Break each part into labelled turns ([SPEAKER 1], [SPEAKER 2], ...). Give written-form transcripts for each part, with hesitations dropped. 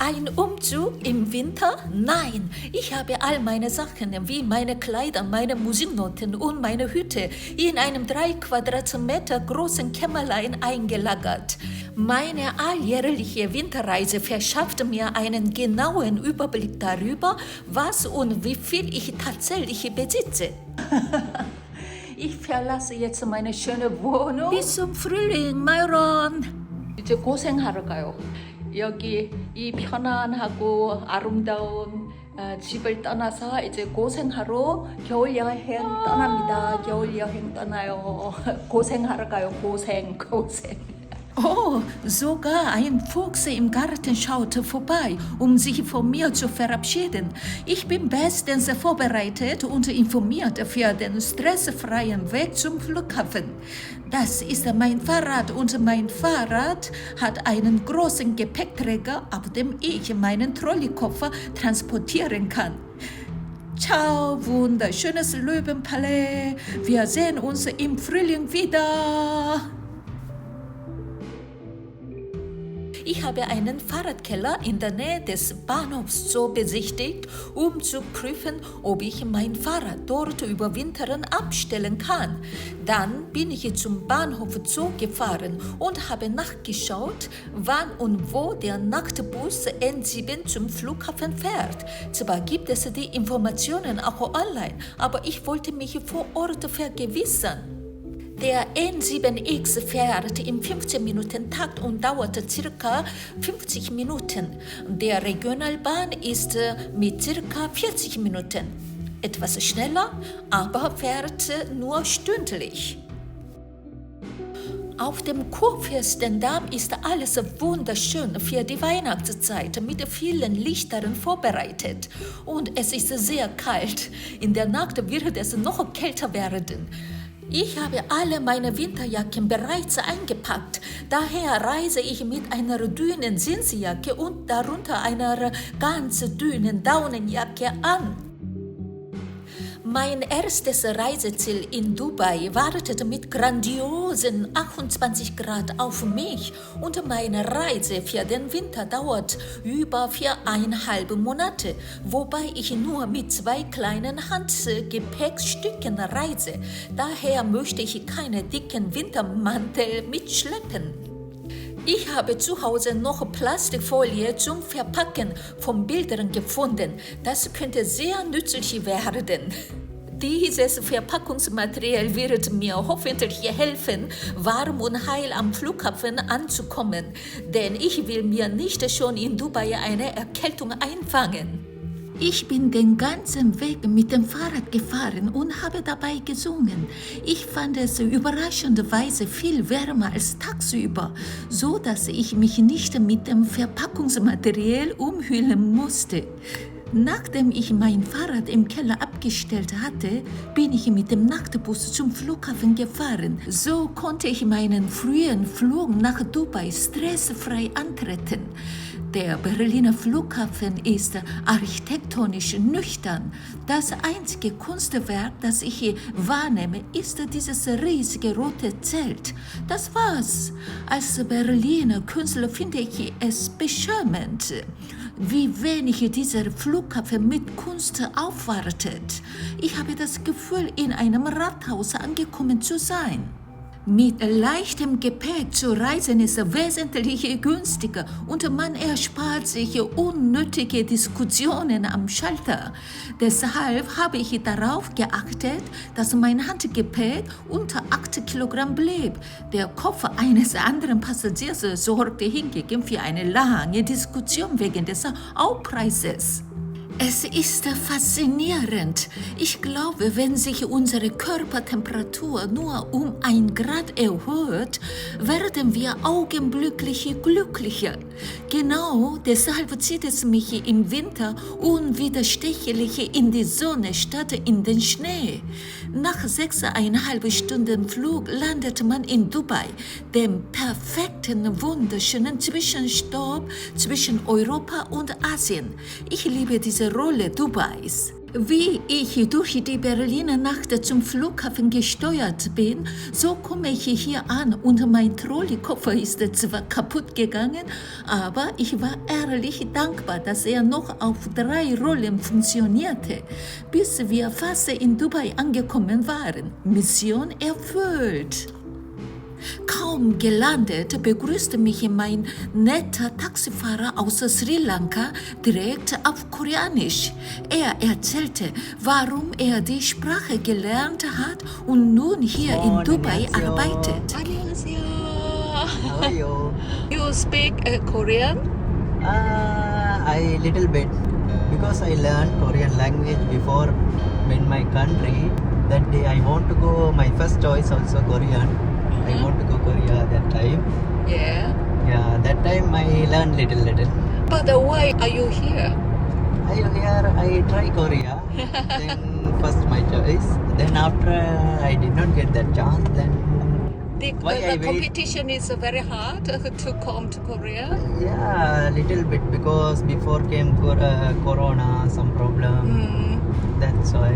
[SPEAKER 1] Ein Umzug im Winter? Nein, ich habe all meine Sachen, wie meine Kleider, meine Musiknoten und meine Hütte, in einem 3 Quadratmeter großen Kämmerlein eingelagert. Meine alljährliche Winterreise verschafft mir einen genauen Überblick darüber, was und wie viel ich tatsächlich besitze. Ich verlasse jetzt meine schöne Wohnung. Bis zum Frühling, Myron. 이제 고생하러 가요. 여기 이 편안하고 아름다운 집을 떠나서 이제 고생하러 겨울 여행 떠납니다. 겨울 여행 떠나요. 고생하러 가요. 고생. Oh, sogar ein Fuchs im Garten schaute vorbei, sich von mir zu verabschieden. Ich bin bestens vorbereitet und informiert für den stressfreien Weg zum Flughafen. Das ist mein Fahrrad und mein Fahrrad hat einen großen Gepäckträger, auf dem ich meinen Trolleykoffer transportieren kann. Ciao, wunderschönes Löwenpalais. Wir sehen uns im Frühling wieder. Ich habe einen Fahrradkeller in der Nähe des Bahnhofs Zoo besichtigt, zu prüfen, ob ich mein Fahrrad dort überwintern abstellen kann. Dann bin ich zum Bahnhof Zoo gefahren und habe nachgeschaut, wann und wo der Nachtbus N7 zum Flughafen fährt. Zwar gibt es die Informationen auch online, aber ich wollte mich vor Ort vergewissern. Der N7X fährt im 15-Minuten-Takt und dauert ca. 50 Minuten. Der Regionalbahn ist mit ca. 40 Minuten. Etwas schneller, aber fährt nur stündlich. Auf dem Kurfürstendamm ist alles wunderschön für die Weihnachtszeit mit vielen Lichtern vorbereitet. Und es ist sehr kalt. In der Nacht wird es noch kälter werden. Ich habe alle meine Winterjacken bereits eingepackt. Daher reise ich mit einer dünnen Jeansjacke und darunter einer ganz dünnen Daunenjacke an. Mein erstes Reiseziel in Dubai wartet mit grandiosen 28 Grad auf mich und meine Reise für den Winter dauert über 4,5 Monate, wobei ich nur mit 2 kleinen Handgepäckstücken reise. Daher möchte ich keine dicken Wintermantel mitschleppen. Ich habe zu Hause noch Plastikfolie zum Verpacken von Bildern gefunden. Das könnte sehr nützlich werden. Dieses Verpackungsmaterial wird mir hoffentlich helfen, warm und heil am Flughafen anzukommen, denn ich will mir nicht schon in Dubai eine Erkältung einfangen. Ich bin den ganzen Weg mit dem Fahrrad gefahren und habe dabei gesungen. Ich fand es überraschenderweise viel wärmer als tagsüber, so dass ich mich nicht mit dem Verpackungsmaterial umhüllen musste. Nachdem ich mein Fahrrad im Keller abgestellt hatte, bin ich mit dem Nachtbus zum Flughafen gefahren. So konnte ich meinen frühen Flug nach Dubai stressfrei antreten. Der Berliner Flughafen ist architektonisch nüchtern. Das einzige Kunstwerk, das ich wahrnehme, ist dieses riesige rote Zelt. Das war's. Als Berliner Künstler finde ich es beschämend, wie wenig dieser Flughafen mit Kunst aufwartet. Ich habe das Gefühl, in einem Rathaus angekommen zu sein. Mit leichtem Gepäck zu reisen ist wesentlich günstiger und man erspart sich unnötige Diskussionen am Schalter. Deshalb habe ich darauf geachtet, dass mein Handgepäck unter 8 Kilogramm blieb. Der Koffer eines anderen Passagiers sorgte hingegen für eine lange Diskussion wegen des Aufpreises. Es ist faszinierend. Ich glaube, wenn sich unsere Körpertemperatur nur um 1 Grad erhöht, werden wir augenblicklich glücklicher. Genau deshalb zieht es mich im Winter unwiderstehlich in die Sonne statt in den Schnee. Nach 6,5 Stunden Flug landet man in Dubai, dem perfekten, wunderschönen Zwischenstopp zwischen Europa und Asien. Ich liebe diese Rolle Dubais. Wie ich durch die Berliner Nacht zum Flughafen gesteuert bin, so komme ich hier an und mein Trolleykoffer ist zwar kaputt gegangen, aber ich war ehrlich dankbar, dass er noch auf 3 Rollen funktionierte, bis wir fast in Dubai angekommen waren. Mission erfüllt. Kaum gelandet, begrüßte mich mein netter Taxifahrer aus Sri Lanka direkt auf Koreanisch. Er erzählte, warum er die Sprache gelernt hat und nun hier in Dubai arbeitet.
[SPEAKER 2] 안녕하세요.
[SPEAKER 3] How are you?
[SPEAKER 2] You speak Korean?
[SPEAKER 3] I little bit because I learned Korean language before in my country. That day I want to go. My first choice also Korean. I want to go Korea that time.
[SPEAKER 2] Yeah.
[SPEAKER 3] Yeah, that time I learned little.
[SPEAKER 2] But why are you here?
[SPEAKER 3] I try Korea. Then first my choice. Then after I did not get that chance. Then
[SPEAKER 2] The
[SPEAKER 3] Why I wait?
[SPEAKER 2] competition is very hard to come to Korea.
[SPEAKER 3] yeah, little bit because before came Corona, some problem. That's why.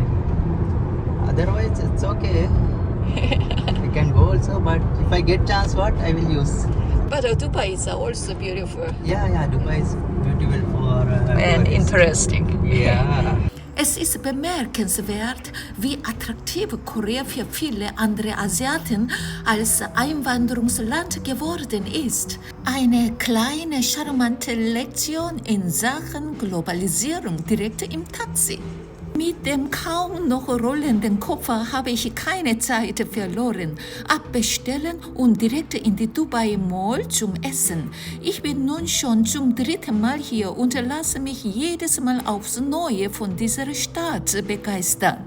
[SPEAKER 3] Otherwise, it's okay. I can go also, but if I get chance, what I will use.
[SPEAKER 2] But Dubai is also beautiful
[SPEAKER 3] Yeah, Dubai is beautiful for
[SPEAKER 2] and
[SPEAKER 3] tourists.
[SPEAKER 2] interesting.
[SPEAKER 3] Yeah.
[SPEAKER 1] Es ist bemerkenswert, wie attraktiv Korea für viele andere Asiaten als Einwanderungsland geworden ist. Eine kleine, charmante Lektion in Sachen Globalisierung direkt im Taxi. Mit dem kaum noch rollenden Koffer habe ich keine Zeit verloren. Abbestellen und direkt in die Dubai Mall zum Essen. Ich bin nun schon zum 3. Mal hier und lasse mich jedes Mal aufs Neue von dieser Stadt begeistern.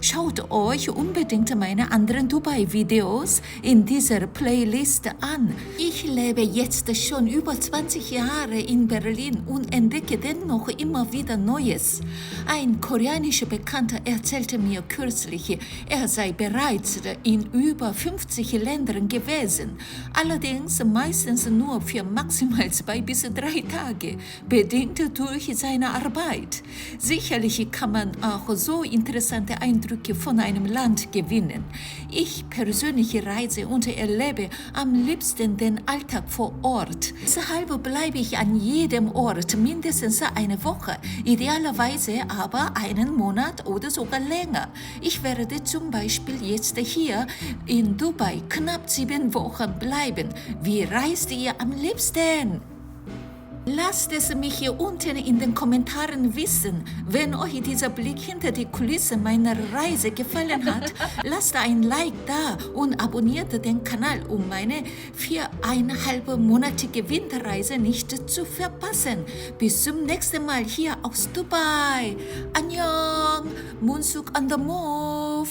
[SPEAKER 1] Schaut euch unbedingt meine anderen Dubai-Videos in dieser Playlist an. Ich lebe jetzt schon über 20 Jahre in Berlin und entdecke dennoch immer wieder Neues. Ein koreanischer Bekannter erzählte mir kürzlich, er sei bereits in über 50 Ländern gewesen, allerdings meistens nur für maximal 2 bis 3 Tage, bedingt durch seine Arbeit. Sicherlich kann man auch so interessante Eindrücke von einem Land gewinnen. Ich persönlich reise und erlebe am liebsten den Alltag vor Ort. Deshalb bleibe ich an jedem Ort mindestens eine Woche, idealerweise aber einen Monat oder sogar länger. Ich werde zum Beispiel jetzt hier in Dubai knapp 7 Wochen bleiben. Wie reist ihr am liebsten? Lasst es mich hier unten in den Kommentaren wissen. Wenn euch dieser Blick hinter die Kulisse meiner Reise gefallen hat, lasst ein Like da und abonniert den Kanal, um meine 4,5-monatige Winterreise nicht zu verpassen. Bis zum nächsten Mal hier aus Dubai. Annyeong, Moonsuk on the Move.